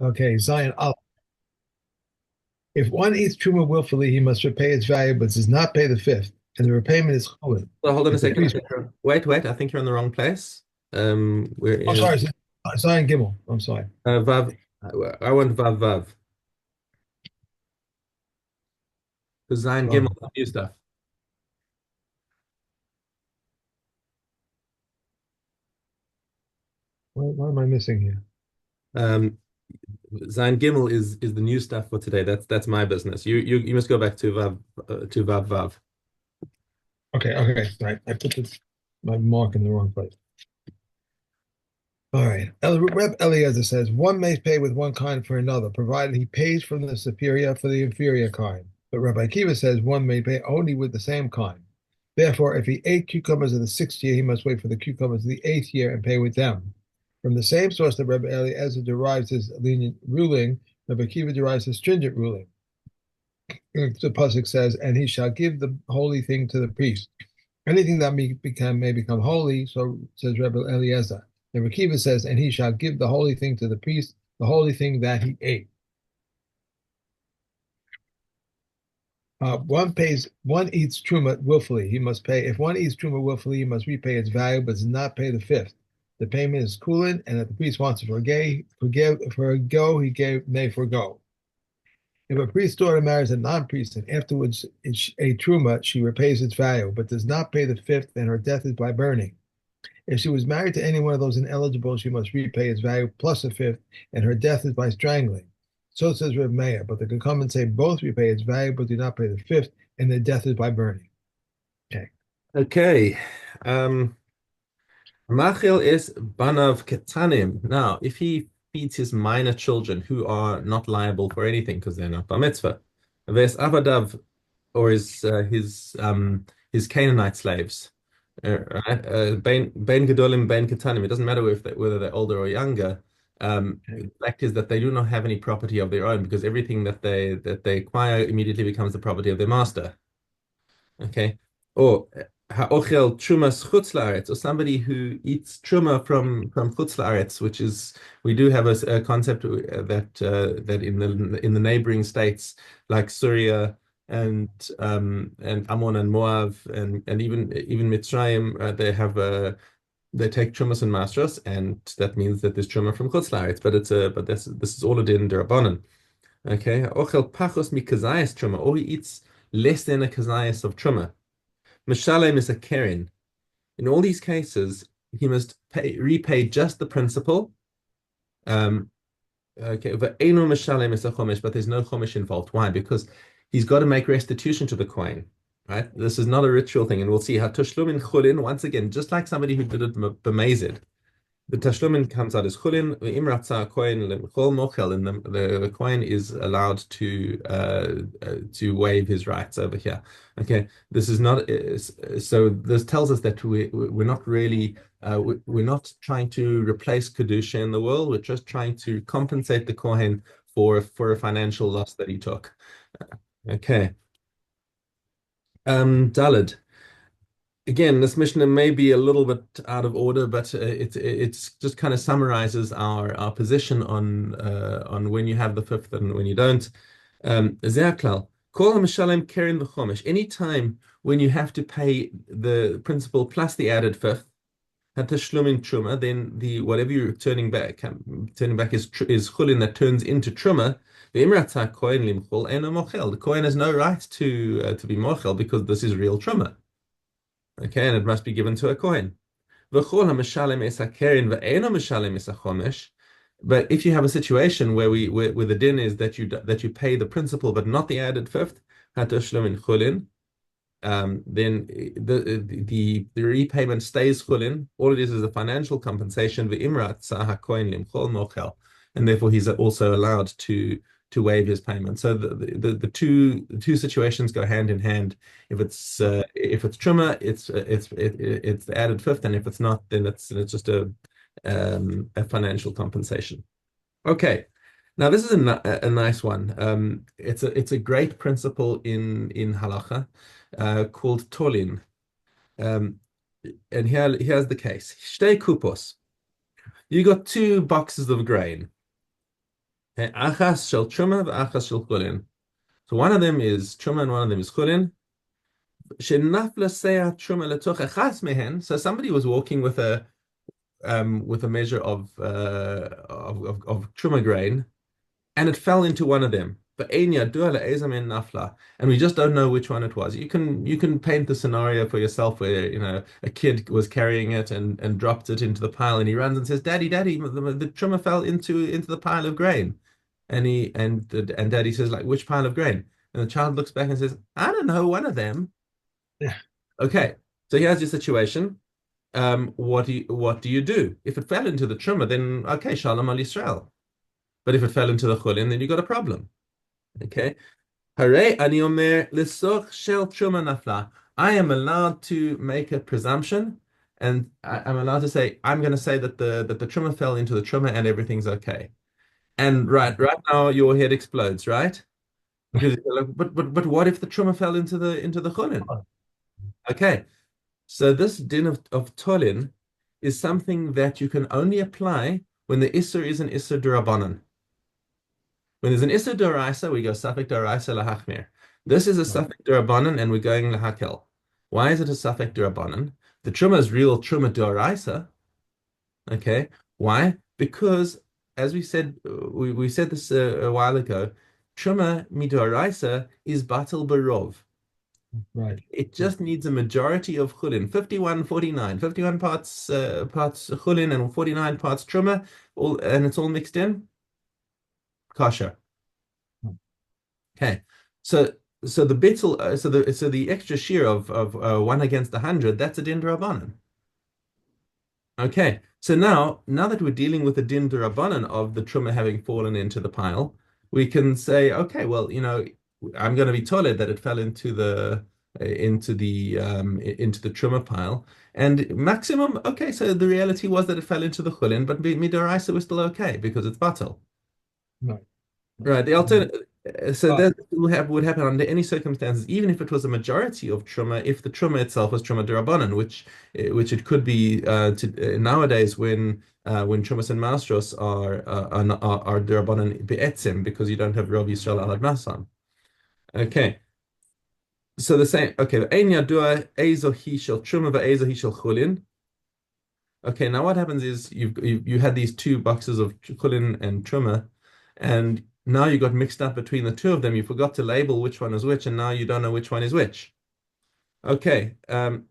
Okay, Zion up. If one eats truma willfully, he must repay its value, but does not pay the fifth, and the repayment is chulin. So hold on a If the second. priest, Wait. I think you're in the wrong place. We're I'm in sorry, Zion Gimel. I'm sorry. Vav. I want Vav Vav. Because Zion Gimel Wrong. is new stuff. What am I missing here? Um, Zion Gimel is the new stuff for today. That's my business. You must go back to Vav Vav. Okay, right. I put my mark in the wrong place. All right. Reb Eliezer says one may pay with one kind for another, provided he pays from the superior for the inferior kind. But Rabbi Akiva says one may pay only with the same kind. Therefore, if he ate cucumbers of the sixth year, he must wait for the cucumbers of the eighth year and pay with them. From the same source that Rabbi Eliezer derives his lenient ruling, Rabbi Akiva derives his stringent ruling. The pasuk says, "And he shall give the holy thing to the priest." Anything that may become holy, so says Rebbe Eliezer. And Rekiva says, and he shall give the holy thing to the priest, the holy thing that he ate. One eats truma willfully. He must pay. If one eats truma willfully, he must repay its value, but does not pay the fifth. The payment is kulin, and if the priest wants to forgo, may forgo. If a priest's daughter marries a non-priest and afterwards a truma, she repays its value, but does not pay the fifth, and her death is by burning. If she was married to any one of those ineligible, she must repay its value plus a fifth, and her death is by strangling. So says Reb Meir, but the can come and say both repay its value, but do not pay the fifth, and their death is by burning. Okay. Okay. Um, Machil is banav ketanim. Now, if he feeds his minor children who are not liable for anything because they're not bar mitzvah, ves avadav or his Canaanite slaves, bein gedolim, bein ketanim. It doesn't matter if whether they're older or younger. Okay. The fact is that they do not have any property of their own because everything that they acquire immediately becomes the property of their master. Okay. Or ha'ochel trumas chutz la'aretz, or somebody who eats truma from chutz la'aretz, which is we do have a concept that in the neighboring states like Syria and Ammon and Moab and even Mitzrayim, they take trumas and masros, and that means that there's truma from chutz la'aretz, but this is all a din derabanan. Okay, ochel pachos mikazayas truma, or he eats less than a kazayas of truma. Mishalem is a keren. In all these cases, he must repay just the principal. Um, okay, but eno mishalem is a chomesh, but there's no chomesh involved. Why? Because he's got to make restitution to the coin. Right? This is not a ritual thing, and we'll see how tushlumin chulin once again, just like somebody who did it b'mezid. The tashlumin comes out as chulin, the imratza kohen lemchol mochel, and the kohen is allowed to waive his rights over here. Okay, this is not so. This tells us that we're not really we're not trying to replace kedusha in the world. We're just trying to compensate the kohen for a financial loss that he took. Okay, Dalid. Again, this Mishnah may be a little bit out of order, but it's just kind of summarizes our position on when you have the fifth and when you don't. Ze'aklal, kol ha'mishalem keren v'chomesh. Any time when you have to pay the principal plus the added fifth, hatashlumin truma, then the whatever you're turning back is chulin that turns into truma. The kohen limchol eno mochel. The kohen has no right to be mochel because this is real truma. Okay, and it must be given to a coin. But if you have a situation where the din is that you pay the principal but not the added fifth, then the repayment stays chulin. All it is a financial compensation. And therefore he's also allowed to waive his payment. So the two situations go hand in hand. If it's truma, it's the added fifth, and if it's not, then it's just a financial compensation. Okay. Now this is a nice one. It's a great principle in halacha called tolin. Um, and here's the case. Shtei kupos. You got two boxes of grain. Achas shel truma v'achas shel chulin. So one of them is truma and one of them is chulin. Shenafla seah truma letoch achas mehen. So somebody was walking with a measure of truma grain, and it fell into one of them. But and we just don't know which one it was. You can paint the scenario for yourself where a kid was carrying it and dropped it into the pile, and he runs and says, "Daddy, Daddy, the truma fell into the pile of grain," and Daddy says, like, "Which pile of grain?" And the child looks back and says, "I don't know, one of them." Yeah. Okay, so here's your situation. What do you do? If it fell into the truma, then okay, Shalom al Yisrael. But if it fell into the chulin, then you got a problem. Okay. Hooray, ani omer l'soch shel truma nafla. I am allowed to make a presumption, and I'm allowed to say I'm going to say that the truma fell into the truma and everything's okay. And right now your head explodes, right? Because you're like, but what if the truma fell into the chulin? Okay. So this din of tolin is something that you can only apply when the issur is an issur d'Rabbanan. When there's an issur d'oraisa, we go suffix d'oraisa lahachmir. This is a Right. suffix d'Rabbanan, and we're going lahakel. Why is it a suffix d'Rabbanan? The truma is real truma d'oraisa. Okay. Why? Because, as we said, we said this a while ago, truma midoraisa is batal barov. Right. It just needs a majority of chulin, 51, 49, 51 parts chulin and 49 parts truma, and it's all mixed in, kosher. Okay, so the bittul, so the extra shear of 1 against 100, that's a din d'Rabbanan. Okay, so now that we're dealing with the din d'Rabbanan of the truma having fallen into the pile, we can say, okay, well, I'm going to be told that it fell into the truma pile, and maximum, okay, so the reality was that it fell into the chulin, but midoraisa was still okay because it's batal. Right. Right. The Right. alternative, so But that would happen under any circumstances, even if it was a majority of truma, if the truma itself was truma d'Rabbanan, which it could be nowadays when trumas and maastros are d'Rabbanan be'etzim because you don't have Rav Yisrael al Masan. Okay. So the same. Okay. Ein yadua ezo hi shel truma ve'ezo hi shel chulin. Okay, now what happens is you had these two boxes of chulin and truma, and now you got mixed up between the two of them. You forgot to label which one is which, and now you don't know which one is which. Okay, and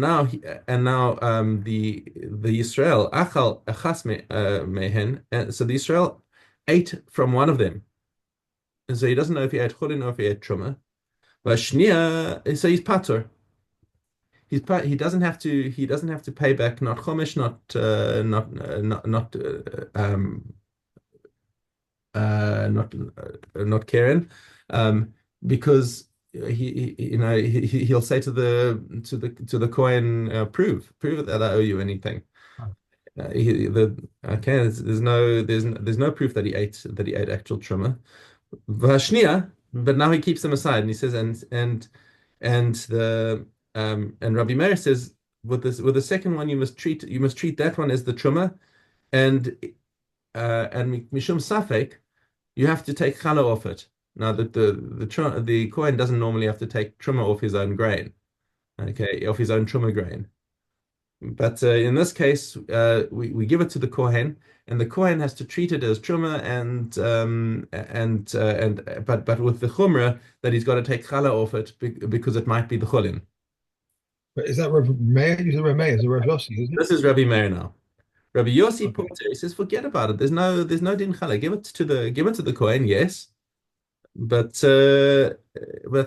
now the Israel achal achas mehen. So the Israel ate from one of them, and so he doesn't know if he ate chulin or if he ate truma. But shnia, so he's patur. He doesn't have to pay back not chomish, not Karen, because he'll say to the coin, prove that I owe you anything. Okay, there's no proof that he ate actual truma. Vashnia, but now he keeps them aside and he says, and Rabbi Meir says, with the second one you must treat that one as the truma, and mishum safek, you have to take challah off it. Now that the kohen doesn't normally have to take truma off his own grain, okay, off his own truma grain. But in this case, we give it to the kohen, and the kohen has to treat it as truma, but with the chumrah that he's got to take challah off it because it might be the chulin. is that Rav Meir? You said Rav Meir. Is it Rav Yossi? Is it? This is Rabbi Meir now. Rabbi Yossi Okay. Porter, he says, forget about it. There's no din challah. Give it to the kohen, yes, but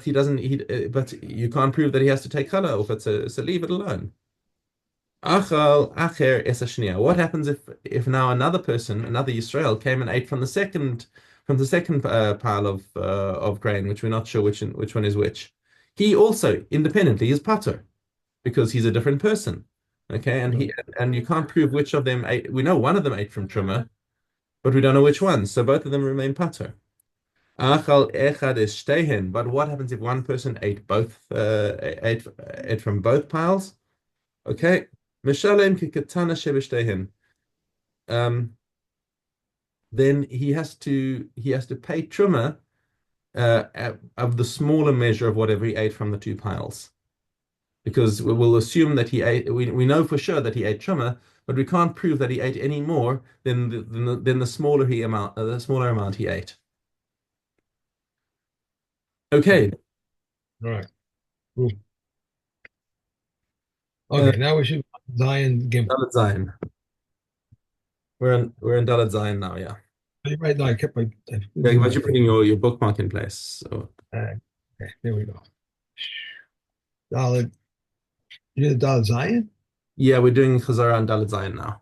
he doesn't. But you can't prove that he has to take challah off it. So leave it alone. Achal acher es hashniya. What happens if now another person, another Yisrael, came and ate from the second pile of grain, which we're not sure which one is which. He also independently is patur because he's a different person. Okay, and he Right. and you can't prove which of them ate. We know one of them ate from truma, but we don't know which one. So both of them remain patur. Achal echad es shtehen. But what happens if one person ate from both piles? Okay. Mishalem ki katana shebeshtehen. Um, then he has to pay truma of the smaller measure of whatever he ate from the two piles. Because we'll assume that he ate, we know for sure that he ate truma, but we can't prove that he ate any more than the smaller the smaller amount he ate. Okay. All right. Cool. Uh, Okay, now we should Zion Gimel. Dalet Zion. We're in Dalet Zion now, yeah. Right now, I kept my I Yeah, moved but my you're thing. putting your bookmark in place. So Okay, there we go. Dalet, you did Dalet Zion? yeah, we're doing Chazara and Dalet Zion now.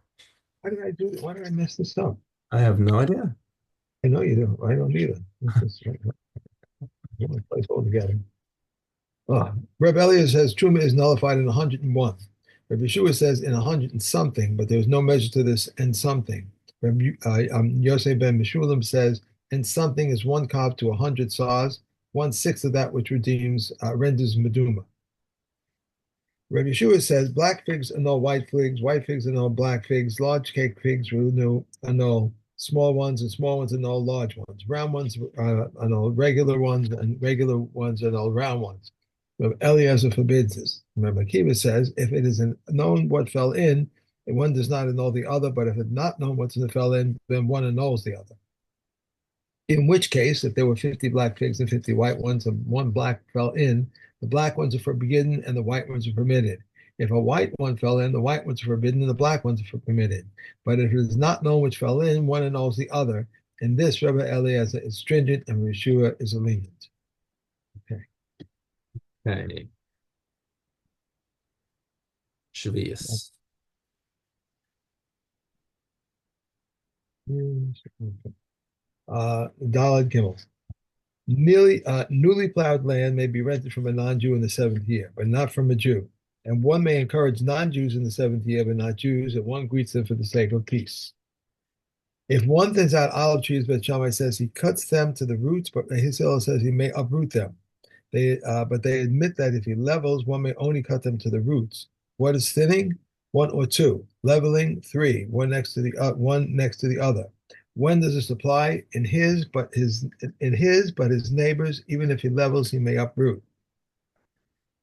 Why did I do that? Why did I mess this up? I have no idea. I know you do. I don't either. This is get my place all together. Reb Elliot says Truma is nullified in 101. Reb Yeshua says in 100 and something, but there's no measure to this and something. Yosef ben Meshulam says, and something is one cob to 100 saws, 1/6 of that which redeems renders meduma. Rabbi Yeshua says black figs annul white figs annul black figs, large cake figs annul small ones, and small ones annul large ones. Round ones annul regular ones, and regular ones annul round ones. Rabbi Eliezer forbids this. Remember, Kiva says if it is known what fell in, and one does not annul the other, but if it's not known what fell in, then one annuls the other. In which case, if there were 50 black figs and 50 white ones, and one black fell in, the black ones are forbidden and the white ones are permitted. If a white one fell in, the white ones are forbidden and the black ones are permitted. But if it is not known which fell in, one annuls the other. In this, Rabbi Eliezer is stringent and Yeshua is lenient. Okay. Okay. Shvius. Dalad Gimel. Newly plowed land may be rented from a non-Jew in the seventh year, but not from a Jew. And one may encourage non-Jews in the seventh year, but not Jews, and one greets them for the sake of peace. If one thins out olive trees, Bet Shammai says he cuts them to the roots, but Hillel says he may uproot them. But they admit that if he levels, one may only cut them to the roots. What is thinning? One or two. Leveling? Three. One next to the other. When does this apply? In his, but his neighbors, even if he levels, he may uproot.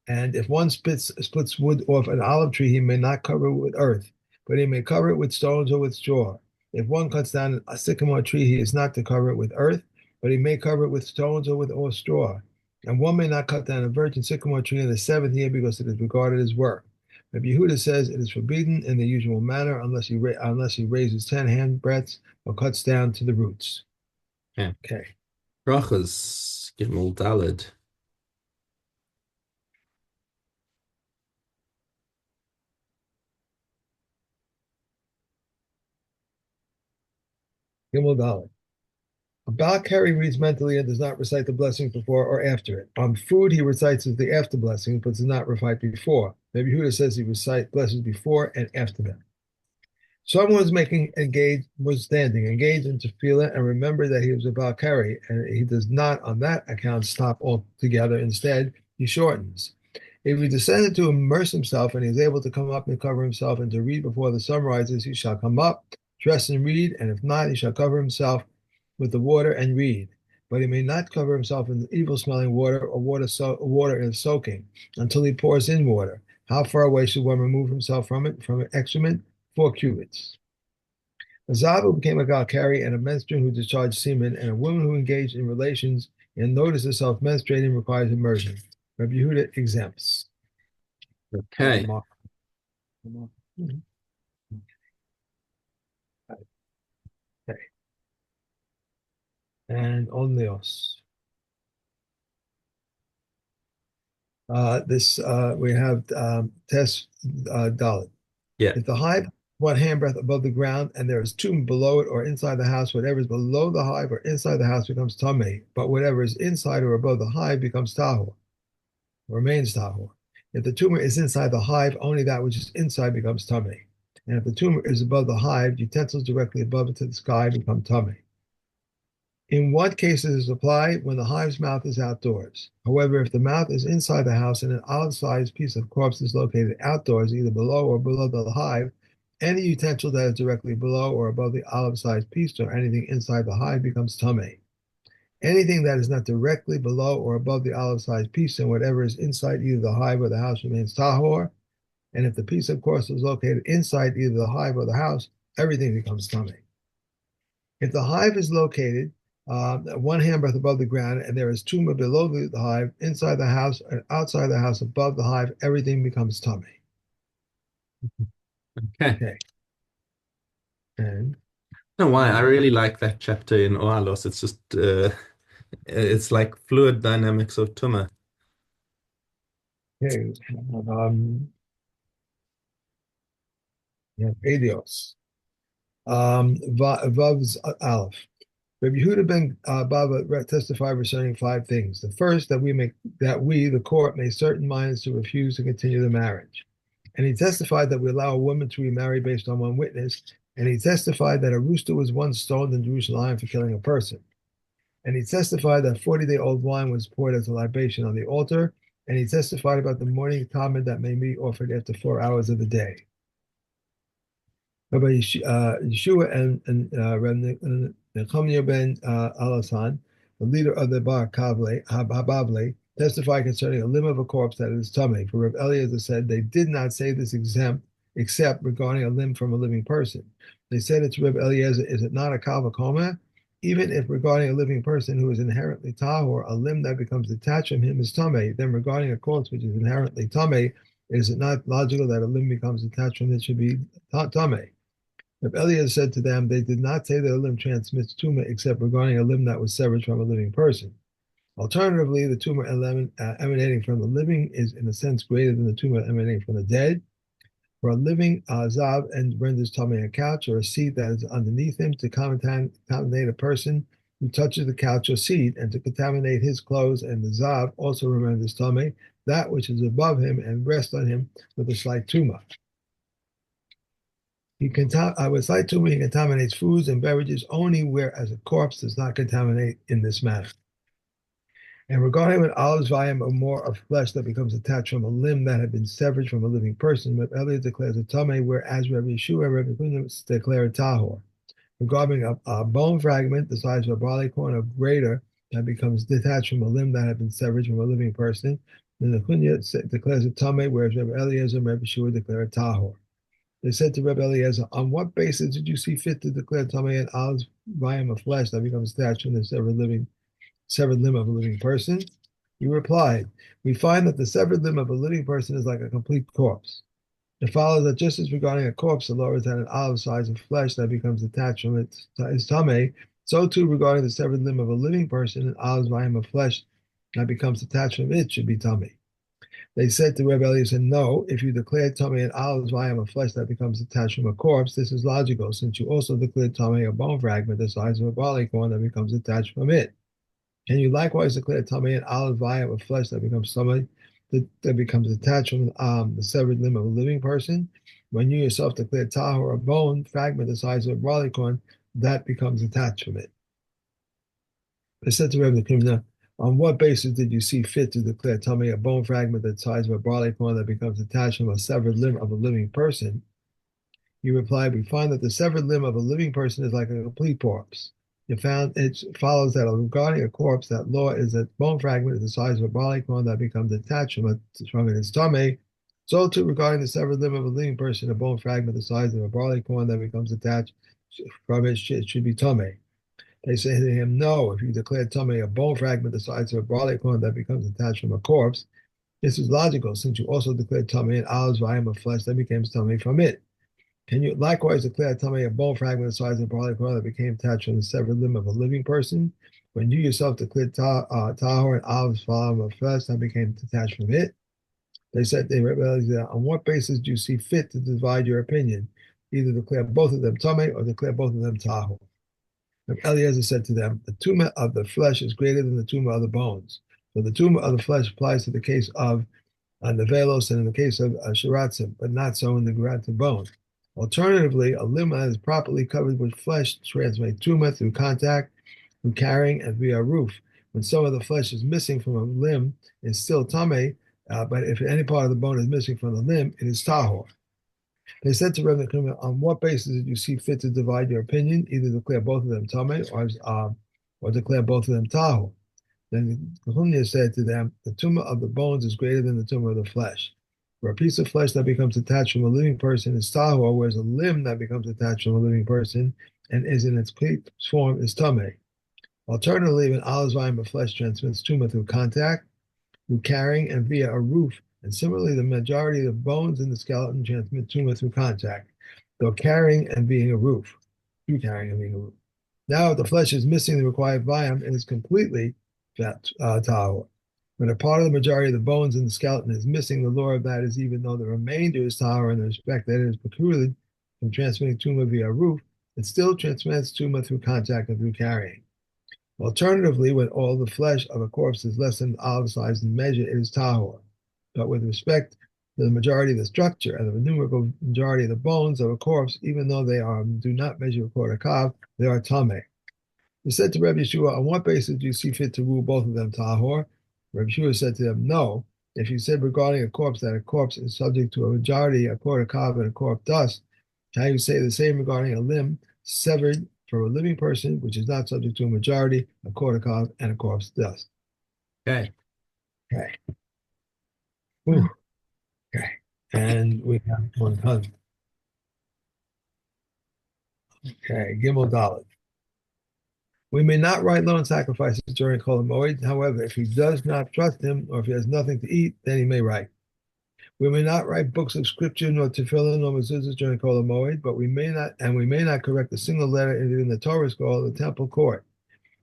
And if one splits wood off an olive tree, he may not cover it with earth, but he may cover it with stones or with straw. If one cuts down a sycamore tree, he is not to cover it with earth, but he may cover it with stones or straw. And one may not cut down a virgin sycamore tree in the seventh year because it is regarded as work. Rabbi Yehuda says it is forbidden in the usual manner unless he raises 10 hand breadths or cuts down to the roots. Okay. Okay. Brachas Gimel Daled. Gimel Dalet. A Balakari reads mentally and does not recite the blessings before or after it. On food, he recites the after blessings, but does not recite before. Rabbi Yehuda says he recites blessings before and after them. Someone was standing, engaged in tefillah, and remembered that he was a Balakari, and he does not, on that account, stop altogether. Instead, he shortens. If he descended to immerse himself and he is able to come up and cover himself and to read before the sun rises, he shall come up, dress and read, and if not, he shall cover himself with the water and read. But he may not cover himself in evil-smelling water or water is soaking until he pours in water. How far away should one remove himself from it, from excrement? 4 cubits. A Zav who became a Galkari and a menstruant who discharged semen and a woman who engaged in relations and noticed herself menstruating requires immersion. Rabbi Yehuda exempts. Okay. Okay. And Onleos. We have test Dalit. Yeah. If the hive one handbreadth above the ground and there is two below it or inside the house, whatever is below the hive or inside the house becomes tamei, but whatever is inside or above the hive becomes tahor, remains tahor. If the tumor is inside the hive, only that which is inside becomes tamei. And if the tumor is above the hive, utensils directly above it to the sky become tamei. In what cases is applied? When the hive's mouth is outdoors. However, if the mouth is inside the house and an olive-sized piece of corpse is located outdoors, either below or below the hive, Any utensil that is directly below or above the olive-sized piece or anything inside the hive becomes tamei. Anything that is not directly below or above the olive-sized piece and whatever is inside either the hive or the house remains tahor. And if the piece, of course, is located inside either the hive or the house, everything becomes tamei. If the hive is located one handbreadth above the ground and there is tumor below the hive, inside the house and outside the house above the hive, everything becomes tamei. Okay. Okay. And Know why? I really like that chapter in Oalos. It's just it's like fluid dynamics of Tuma. okay, yeah, Adios. Vav's Aleph. Rabbi Yehuda ben Baba testified concerning five things. The first, that we, the court, may certain minds to refuse to continue the marriage. And he testified that we allow a woman to remarry based on one witness. And he testified that a rooster was once stoned in Jerusalem for killing a person. And he testified that 40-day-old wine was poured as a libation on the altar. And he testified about the morning talmud that may be offered after 4 hours of the day. Rabbi Yeshua and Rabbi Nechemiah ben Alasan, the leader of the Bar Habavle, testified concerning a limb of a corpse that is tummy. For Rabbi Eliezer said they did not say this except regarding a limb from a living person. They said it's Rabbi Eliezer, is it not a kavakoma? Even if regarding a living person who is inherently tahor, a limb that becomes detached from him is tummy, then regarding a corpse which is inherently tummy, is it not logical that a limb becomes detached from it should be tummy? Rabbi Eliezer said to them, they did not say that a limb transmits tumor except regarding a limb that was severed from a living person. Alternatively, the tumor emanating from the living is in a sense greater than the tumor emanating from the dead. For a living, zav and renders tummy a couch or a seat that is underneath him to contaminate a person who touches the couch or seat and to contaminate his clothes, and the zav also renders tummy that which is above him and rests on him with a slight tumor. With slight tumor, he contaminates foods and beverages only, whereas a corpse does not contaminate in this manner. And regarding an olive's volume or more of flesh that becomes attached from a limb that had been severed from a living person, Rabbi Eliezer declares a tamei, whereas Rabbi Yeshua and Rabbi Kunim declare a tahor. Regarding a bone fragment the size of a barley corn or greater that becomes detached from a limb that had been severed from a living person, then the Kunya declares a tamei, whereas Rabbi Eliezer and Rabbi Yeshua declare a tahor. They said to Rabbi Eliezer, on what basis did you see fit to declare tamei an olive's volume of flesh that becomes attached from the severed limb of a living person? He replied, we find that the severed limb of a living person is like a complete corpse. It follows that just as regarding a corpse, the law is that an olive size of flesh that becomes attached from it is tamei, so too regarding the severed limb of a living person, an olive's volume of flesh that becomes attached from it should be tamei. They said to Rabbi Eliezer, no, if you declare tamei an olive's volume of flesh that becomes attached from a corpse, this is logical, since you also declared tamei a bone fragment the size of a barley corn that becomes attached from it. Can you likewise declare tamei an olive volume of flesh that becomes tamei that becomes attached from the severed limb of a living person? When you yourself declare tahor a bone fragment the size of a barley corn, that becomes attached from it. They said to Rabbi Kimna, on what basis did you see fit to declare tamei a bone fragment the size of a barley corn that becomes attached from a severed limb of a living person? He replied, we find that the severed limb of a living person is like a complete corpse. It follows that regarding a corpse, that law is that bone fragment is the size of a barley corn that becomes detached from its tamei. So too regarding the severed limb of a living person, a bone fragment the size of a barley corn that becomes detached from it should be tamei. They say to him, no, if you declare tamei a bone fragment the size of a barley corn that becomes attached from a corpse, this is logical, since you also declared tamei an olive's volume of flesh that becomes tamei from it. Can you likewise declare tamei a bone fragment the size of a barley corn that became attached from the severed limb of a living person, when you yourself declared tahor and olive's volume of flesh that became detached from it? They said, on what basis do you see fit to divide your opinion? Either declare both of them tamei or declare both of them tahor. Eliezer said to them, the tumor of the flesh is greater than the tumor of the bones. So the tumor of the flesh applies to the case of nevelos and in the case of shiratzim, but not so in the granted bone. Alternatively, a limb that is properly covered with flesh transmits tumor through contact, through carrying, and via roof. When some of the flesh is missing from a limb, it's still tamei, but if any part of the bone is missing from the limb, it is tahor. They said to Rebbe Nachman, on what basis did you see fit to divide your opinion, either declare both of them Tameh or declare both of them Tahu? Then Nehemiah said to them, the tumor of the bones is greater than the tumor of the flesh. For a piece of flesh that becomes attached from a living person is tahor, whereas a limb that becomes attached from a living person and is in its complete form is tameh. Alternatively, an olive vine of flesh transmits tumor through contact, through carrying, and via a roof. And similarly, the majority of the bones in the skeleton transmit tumor through contact, though carrying and being a roof, through carrying and being a roof. Now, if the flesh is missing the required volume, it is completely tahor. When a part of the majority of the bones in the skeleton is missing, the law of that is even though the remainder is tahor in the respect that it is peculiar from transmitting tumor via a roof, it still transmits tumor through contact and through carrying. Alternatively, when all the flesh of a corpse is less than olive size in measure, it is tahor. But with respect to the majority of the structure and the numerical majority of the bones of a corpse, even though they do not measure a quarter kav, they are tameh. He said to Rabbi Yeshua, on what basis do you see fit to rule both of them tahor? Rabbi Yeshua said to them, no. If you said regarding a corpse that a corpse is subject to a majority, a quarter kav, and a corpse dust, how you say the same regarding a limb severed from a living person, which is not subject to a majority, a quarter kav, and a corpse dust. Okay. Okay. Ooh, okay. And we have 100. Okay. Gimel Dalet. We may not write loan sacrifices during Chol Hamoed. However, if he does not trust him, or if he has nothing to eat, then he may write. We may not write books of scripture, nor tefillin, nor mezuzahs during Chol Hamoed, but we may not correct a single letter in the Torah scroll of the temple court.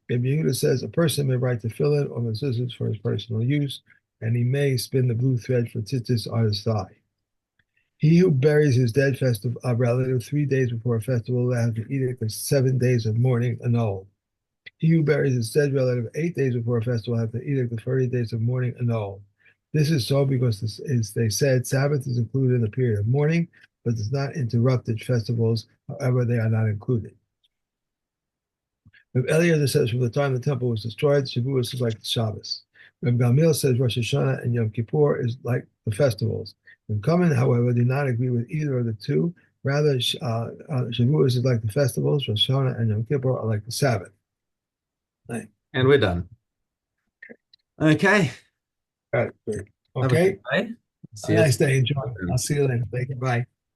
Rabbi Yehuda says a person may write tefillin or mezuzahs for his personal use, and he may spin the blue thread for tzitzis on his thigh. He who buries his dead relative 3 days before a festival will have to eat it for 7 days of mourning annulled. He who buries his dead relative 8 days before a festival will have to eat the 30 days of mourning annulled. This is so because, as they said, Sabbath is included in the period of mourning, but does not interrupt its festivals. However, they are not included. Reb Eliezer says from the time the temple was destroyed, Shavuos is like the Shabbos. Reb Gamil says Rosh Hashanah and Yom Kippur is like the festivals. Reb Kamen, however, did not agree with either of the two. Rather, Shavuos is like the festivals. Rosh Hashanah and Yom Kippur are like the Sabbath. Right. And we're done. Okay. All right, great. Have a good Okay. day. See A you nice day. Enjoy. soon. I'll see you later. Thank you. Bye.